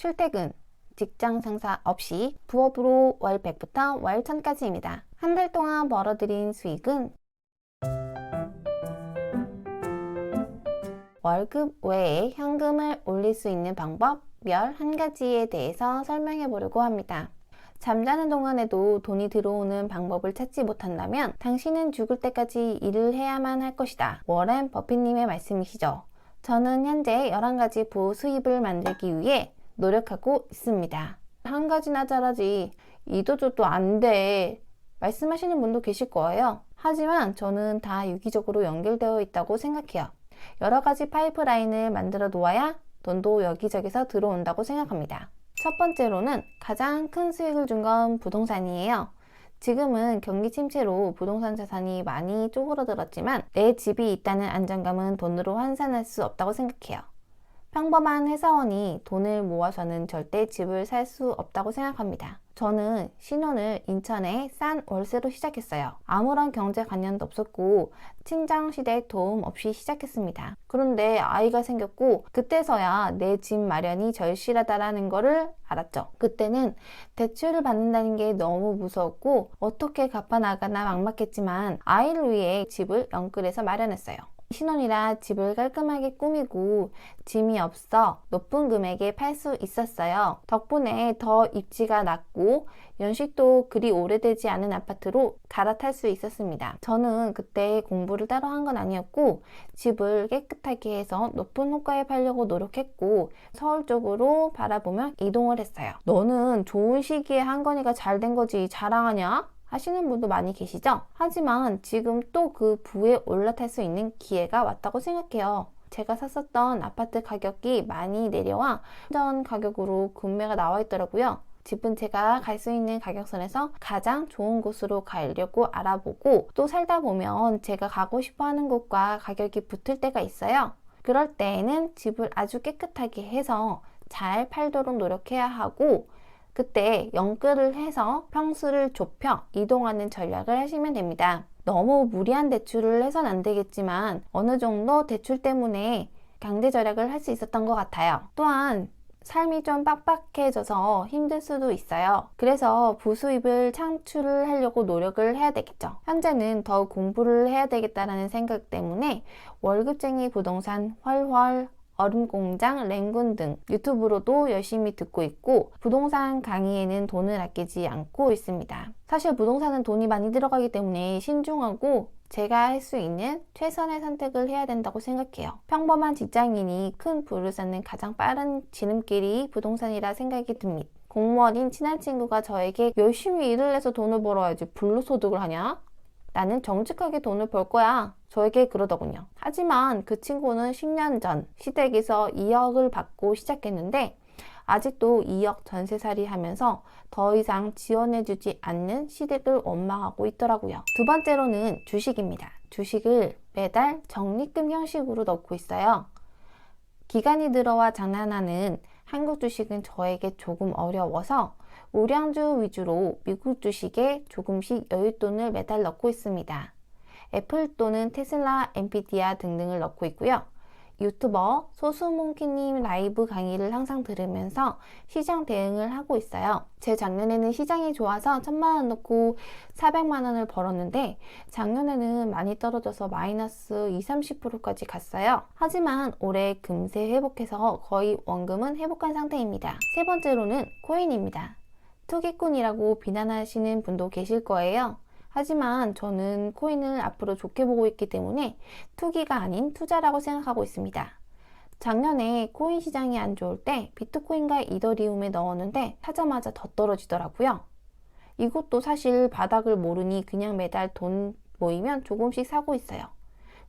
출퇴근, 직장 상사 없이 부업으로 월 100부터 월 1000까지입니다. 한 달 동안 벌어들인 수익은 월급 외에 현금을 올릴 수 있는 방법 11가지에 대해서 설명해 보려고 합니다. 잠자는 동안에도 돈이 들어오는 방법을 찾지 못한다면 당신은 죽을 때까지 일을 해야만 할 것이다. 워렌 버핏님의 말씀이시죠. 저는 현재 11가지 부수입을 만들기 위해 노력하고 있습니다. 한 가지나 잘하지 이도 저도 안 돼 말씀하시는 분도 계실 거예요. 하지만 저는 다 유기적으로 연결되어 있다고 생각해요. 여러 가지 파이프라인을 만들어 놓아야 돈도 여기저기서 들어온다고 생각합니다. 첫 번째로는 가장 큰 수익을 준 건 부동산이에요. 지금은 경기 침체로 부동산 자산이 많이 쪼그라들었지만 내 집이 있다는 안정감은 돈으로 환산할 수 없다고 생각해요. 평범한 회사원이 돈을 모아서는 절대 집을 살 수 없다고 생각합니다. 저는 신혼을 인천의 싼 월세로 시작했어요. 아무런 경제관념도 없었고 친정시댁 도움 없이 시작했습니다. 그런데 아이가 생겼고 그때서야 내 집 마련이 절실하다라는 거를 알았죠. 그때는 대출을 받는다는 게 너무 무서웠고 어떻게 갚아나가나 막막했지만 아이를 위해 집을 연끌해서 마련했어요. 신혼이라 집을 깔끔하게 꾸미고 짐이 없어 높은 금액에 팔 수 있었어요. 덕분에 더 입지가 낮고 연식도 그리 오래되지 않은 아파트로 갈아탈 수 있었습니다. 저는 그때 공부를 따로 한 건 아니었고 집을 깨끗하게 해서 높은 호가에 팔려고 노력했고 서울 쪽으로 바라보며 이동을 했어요. 너는 좋은 시기에 한건이가 잘 된 거지 자랑하냐? 하시는 분도 많이 계시죠? 하지만 지금 또 그 부에 올라탈 수 있는 기회가 왔다고 생각해요. 제가 샀었던 아파트 가격이 많이 내려와 전 가격으로 금매가 나와 있더라고요. 집은 제가 갈 수 있는 가격선에서 가장 좋은 곳으로 가려고 알아보고 또 살다 보면 제가 가고 싶어 하는 곳과 가격이 붙을 때가 있어요. 그럴 때에는 집을 아주 깨끗하게 해서 잘 팔도록 노력해야 하고 그때 연끌을 해서 평수를 좁혀 이동하는 전략을 하시면 됩니다. 너무 무리한 대출을 해선 안 되겠지만 어느 정도 대출 때문에 강제 절약을 할 수 있었던 것 같아요. 또한 삶이 좀 빡빡해져서 힘들 수도 있어요. 그래서 부수입을 창출을 하려고 노력을 해야 되겠죠. 현재는 더 공부를 해야 되겠다는 생각 때문에 월급쟁이 부동산 훨훨 얼음공장, 랭군 등 유튜브로도 열심히 듣고 있고 부동산 강의에는 돈을 아끼지 않고 있습니다. 사실 부동산은 돈이 많이 들어가기 때문에 신중하고 제가 할 수 있는 최선의 선택을 해야 된다고 생각해요. 평범한 직장인이 큰 부를 쌓는 가장 빠른 지름길이 부동산이라 생각이 듭니다. 공무원인 친한 친구가 저에게 열심히 일을 해서 돈을 벌어야지 불로소득을 하냐? 나는 정직하게 돈을 벌 거야. 저에게 그러더군요. 하지만 그 친구는 10년 전 시댁에서 2억을 받고 시작했는데 아직도 2억 전세살이 하면서 더 이상 지원해주지 않는 시댁을 원망하고 있더라고요. 두 번째로는 주식입니다. 주식을 매달 적립금 형식으로 넣고 있어요. 기간이 들어와 장난하는 한국 주식은 저에게 조금 어려워서 우량주 위주로 미국 주식에 조금씩 여윳돈을 매달 넣고 있습니다. 애플 또는 테슬라, 엔비디아 등등을 넣고 있고요. 유튜버 소수몽키님 라이브 강의를 항상 들으면서 시장 대응을 하고 있어요. 제 작년에는 시장이 좋아서 1000만원 넣고 400만원을 벌었는데 작년에는 많이 떨어져서 마이너스 20-30%까지 갔어요. 하지만 올해 금세 회복해서 거의 원금은 회복한 상태입니다. 세 번째로는 코인입니다. 투기꾼이라고 비난하시는 분도 계실 거예요. 하지만 저는 코인을 앞으로 좋게 보고 있기 때문에 투기가 아닌 투자라고 생각하고 있습니다. 작년에 코인 시장이 안 좋을 때 비트코인과 이더리움에 넣었는데 사자마자 더 떨어지더라고요. 이것도 사실 바닥을 모르니 그냥 매달 돈 모이면 조금씩 사고 있어요.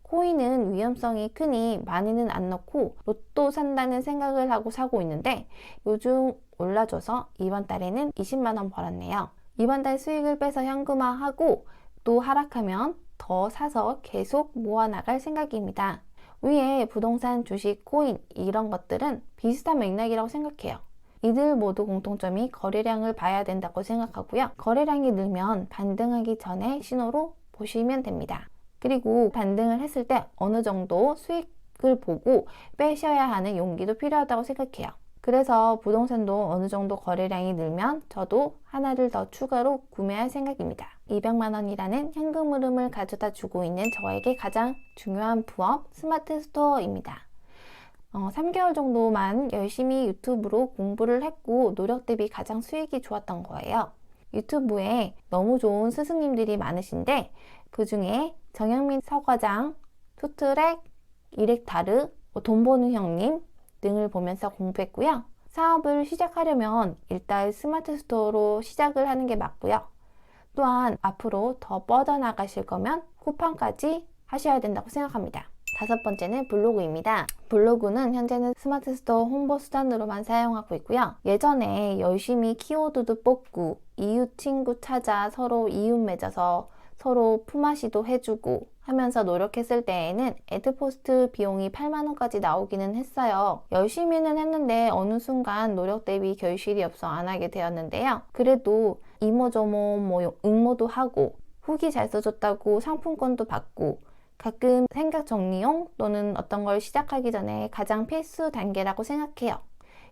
코인은 위험성이 크니 많이는 안 넣고 로또 산다는 생각을 하고 사고 있는데 요즘 올라줘서 이번 달에는 20만원 벌었네요. 이번 달 수익을 빼서 현금화하고 또 하락하면 더 사서 계속 모아나갈 생각입니다. 위에 부동산, 주식, 코인 이런 것들은 비슷한 맥락이라고 생각해요. 이들 모두 공통점이 거래량을 봐야 된다고 생각하고요. 거래량이 늘면 반등하기 전에 신호로 보시면 됩니다. 그리고 반등을 했을 때 어느 정도 수익을 보고 빼셔야 하는 용기도 필요하다고 생각해요. 그래서 부동산도 어느 정도 거래량이 늘면 저도 하나를 더 추가로 구매할 생각입니다. 200만 원이라는 현금 흐름을 가져다 주고 있는 저에게 가장 중요한 부업 스마트 스토어입니다. 3개월 정도만 열심히 유튜브로 공부를 했고 노력 대비 가장 수익이 좋았던 거예요. 유튜브에 너무 좋은 스승님들이 많으신데 그 중에 정영민 서과장, 투트랙, 이렉타르, 돈 버는 형님 등을 보면서 공부했고요. 사업을 시작하려면 일단 스마트 스토어로 시작을 하는 게 맞고요. 또한 앞으로 더 뻗어나가실 거면 쿠팡까지 하셔야 된다고 생각합니다. 다섯 번째는 블로그입니다. 블로그는 현재는 스마트 스토어 홍보 수단으로만 사용하고 있고요. 예전에 열심히 키워드도 뽑고 이웃 친구 찾아 서로 이웃 맺어서 서로 품앗이도 해주고 하면서 노력했을 때에는 애드포스트 비용이 8만 원까지 나오기는 했어요. 열심히는 했는데 어느 순간 노력 대비 결실이 없어 안 하게 되었는데요. 그래도 이모저모 응모도 하고 후기 잘 써줬다고 상품권도 받고 가끔 생각 정리용 또는 어떤 걸 시작하기 전에 가장 필수 단계라고 생각해요.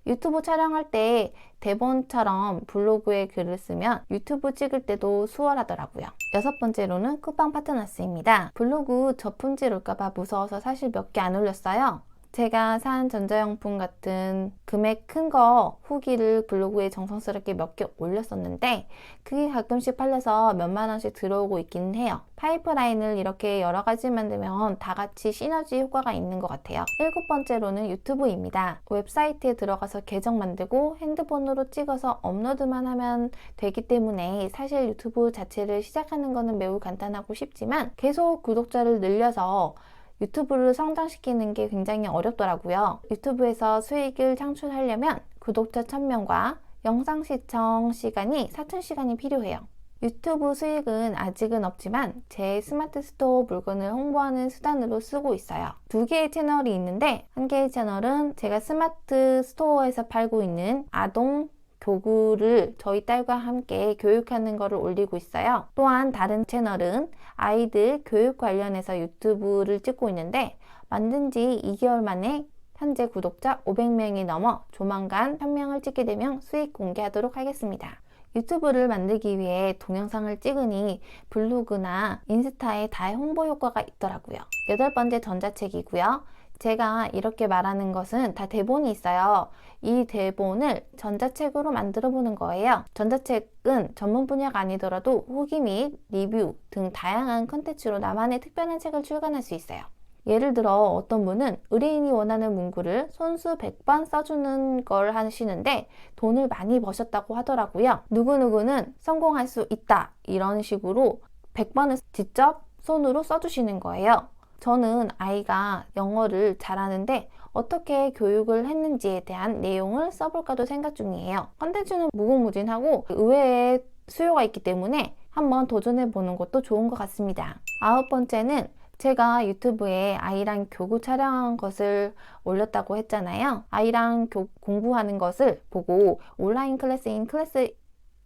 유튜브 촬영할 때 대본처럼 블로그에 글을 쓰면 유튜브 찍을 때도 수월하더라고요. 여섯 번째로는 쿠팡 파트너스입니다. 블로그 저품질 올까봐 무서워서 사실 몇 개 안 올렸어요. 제가 산 전자용품 같은 금액 큰 거 후기를 블로그에 정성스럽게 몇 개 올렸었는데 그게 가끔씩 팔려서 몇만 원씩 들어오고 있기는 해요. 파이프라인을 이렇게 여러 가지 만들면 다 같이 시너지 효과가 있는 것 같아요. 일곱 번째로는 유튜브입니다. 웹사이트에 들어가서 계정 만들고 핸드폰으로 찍어서 업로드만 하면 되기 때문에 사실 유튜브 자체를 시작하는 거는 매우 간단하고 쉽지만 계속 구독자를 늘려서 유튜브를 성장시키는 게 굉장히 어렵더라고요. 유튜브에서 수익을 창출하려면 구독자 1000명과 영상 시청 시간이 4000시간이 필요해요. 유튜브 수익은 아직은 없지만 제 스마트 스토어 물건을 홍보하는 수단으로 쓰고 있어요. 두 개의 채널이 있는데 한 개의 채널은 제가 스마트 스토어에서 팔고 있는 아동 교구를 저희 딸과 함께 교육하는 것을 올리고 있어요. 또한 다른 채널은 아이들 교육 관련해서 유튜브를 찍고 있는데 만든 지 2개월 만에 현재 구독자 500명이 넘어 조만간 1000명을 찍게 되면 수익 공개하도록 하겠습니다. 유튜브를 만들기 위해 동영상을 찍으니 블로그나 인스타에 다 홍보 효과가 있더라고요. 여덟 번째 전자책이고요. 제가 이렇게 말하는 것은 다 대본이 있어요. 이 대본을 전자책으로 만들어 보는 거예요. 전자책은 전문 분야가 아니더라도 후기 및 리뷰 등 다양한 컨텐츠로 나만의 특별한 책을 출간할 수 있어요. 예를 들어 어떤 분은 의뢰인이 원하는 문구를 손수 100번 써주는 걸 하시는데 돈을 많이 버셨다고 하더라고요. 누구누구는 성공할 수 있다 이런 식으로 100번을 직접 손으로 써주시는 거예요. 저는 아이가 영어를 잘하는데 어떻게 교육을 했는지에 대한 내용을 써볼까도 생각 중이에요. 컨텐츠는 무궁무진하고 의외의 수요가 있기 때문에 한번 도전해보는 것도 좋은 것 같습니다. 아홉 번째는 제가 유튜브에 아이랑 교구 촬영한 것을 올렸다고 했잖아요. 아이랑 공부하는 것을 보고 온라인 클래스인 클래스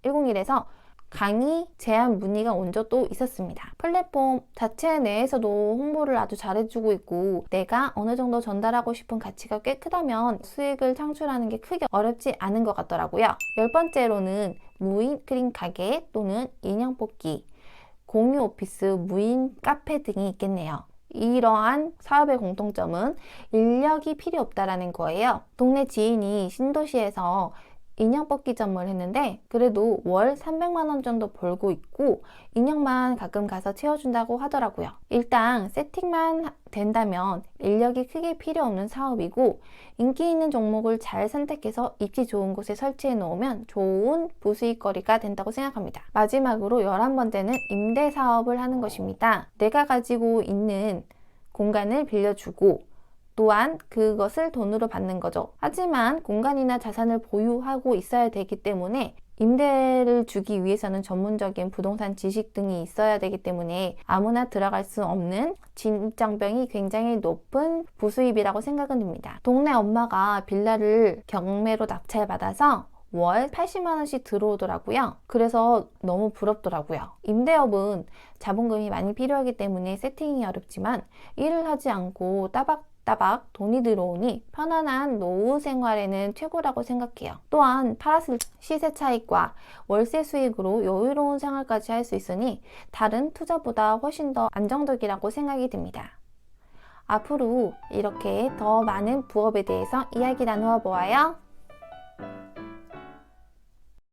101에서 강의 제안 문의가 온 적도 있었습니다. 플랫폼 자체 내에서도 홍보를 아주 잘해주고 있고 내가 어느 정도 전달하고 싶은 가치가 꽤 크다면 수익을 창출하는 게 크게 어렵지 않은 것 같더라고요. 열 번째로는 무인 크림 가게 또는 인형 뽑기, 공유 오피스, 무인 카페 등이 있겠네요. 이러한 사업의 공통점은 인력이 필요 없다라는 거예요. 동네 지인이 신도시에서 인형 뽑기점을 했는데 그래도 월 300만 원 정도 벌고 있고 인형만 가끔 가서 채워준다고 하더라고요. 일단 세팅만 된다면 인력이 크게 필요 없는 사업이고 인기 있는 종목을 잘 선택해서 입지 좋은 곳에 설치해 놓으면 좋은 부수익거리가 된다고 생각합니다. 마지막으로 11번째는 임대 사업을 하는 것입니다. 내가 가지고 있는 공간을 빌려주고 또한 그것을 돈으로 받는 거죠. 하지만 공간이나 자산을 보유하고 있어야 되기 때문에 임대를 주기 위해서는 전문적인 부동산 지식 등이 있어야 되기 때문에 아무나 들어갈 수 없는 진입장벽이 굉장히 높은 부수입이라고 생각은 듭니다. 동네 엄마가 빌라를 경매로 낙찰받아서 월 80만 원씩 들어오더라고요. 그래서 너무 부럽더라고요. 임대업은 자본금이 많이 필요하기 때문에 세팅이 어렵지만 일을 하지 않고 따박 돈이 들어오니 편안한 노후 생활에는 최고라고 생각해요. 또한 팔았을 시세 차익과 월세 수익으로 여유로운 생활까지 할 수 있으니 다른 투자보다 훨씬 더 안정적이라고 생각이 듭니다. 앞으로 이렇게 더 많은 부업에 대해서 이야기 나누어 보아요.